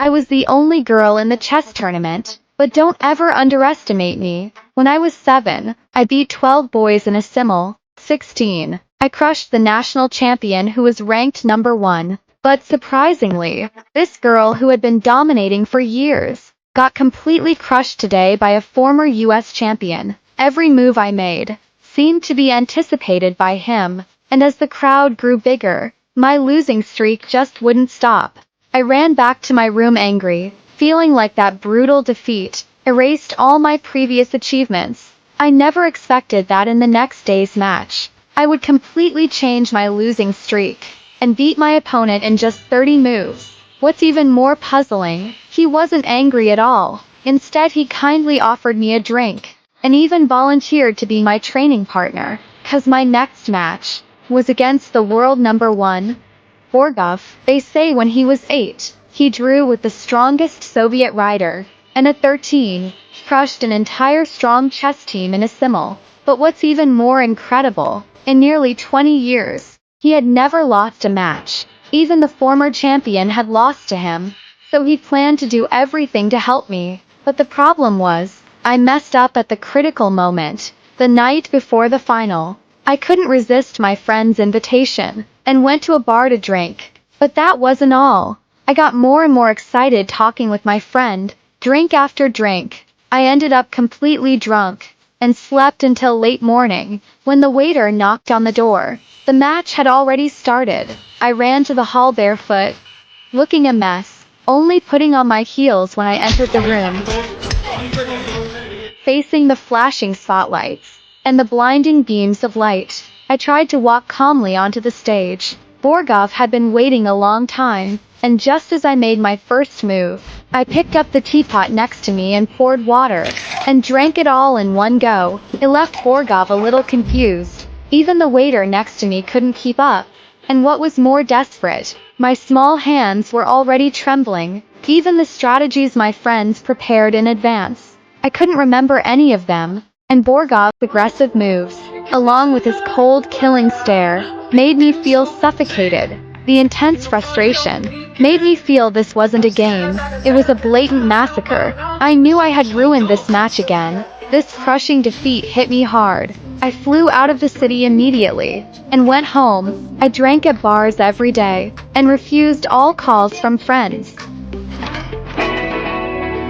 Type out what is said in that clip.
I was the only girl in the chess tournament, but don't ever underestimate me. When I was 7, I beat 12 boys in a simul. 16. I crushed the national champion who was ranked number 1. But surprisingly, this girl who had been dominating for years, got completely crushed today by a former US champion. Every move I made seemed to be anticipated by him, and as the crowd grew bigger, my losing streak just wouldn't stop. I ran back to my room angry, feeling like that brutal defeat erased all my previous achievements. I never expected that in the next day's match, I would completely change my losing streak and beat my opponent in just 30 moves. What's even more puzzling, he wasn't angry at all. Instead, he kindly offered me a drink, and even volunteered to be my training partner, cause my next match was against the world number 1. Borgov. They say when he was 8, he drew with the strongest Soviet rider, and at 13, crushed an entire strong chess team in a simul. But what's even more incredible, in nearly 20 years, he had never lost a match. Even the former champion had lost to him, so he planned to do everything to help me. But the problem was, I messed up at the critical moment, the night before the final. I couldn't resist my friend's invitation, and went to a bar to drink. But that wasn't all. I got more and more excited talking with my friend, drink after drink. I ended up completely drunk, and slept until late morning, when the waiter knocked on the door. The match had already started. I ran to the hall barefoot, looking a mess, only putting on my heels when I entered the room, facing the flashing spotlights and the blinding beams of light. I tried to walk calmly onto the stage. Borgov had been waiting a long time, and just as I made my first move, I picked up the teapot next to me and poured water, and drank it all in one go. It left Borgov a little confused. Even the waiter next to me couldn't keep up. And what was more desperate, my small hands were already trembling. Even the strategies my friends prepared in advance, I couldn't remember any of them. And Borgov's aggressive moves, along with his cold, killing stare, made me feel suffocated. The intense frustration made me feel this wasn't a game, it was a blatant massacre. I knew I had ruined this match again. This crushing defeat hit me hard. I flew out of the city immediately, and went home. I drank at bars every day, and refused all calls from friends.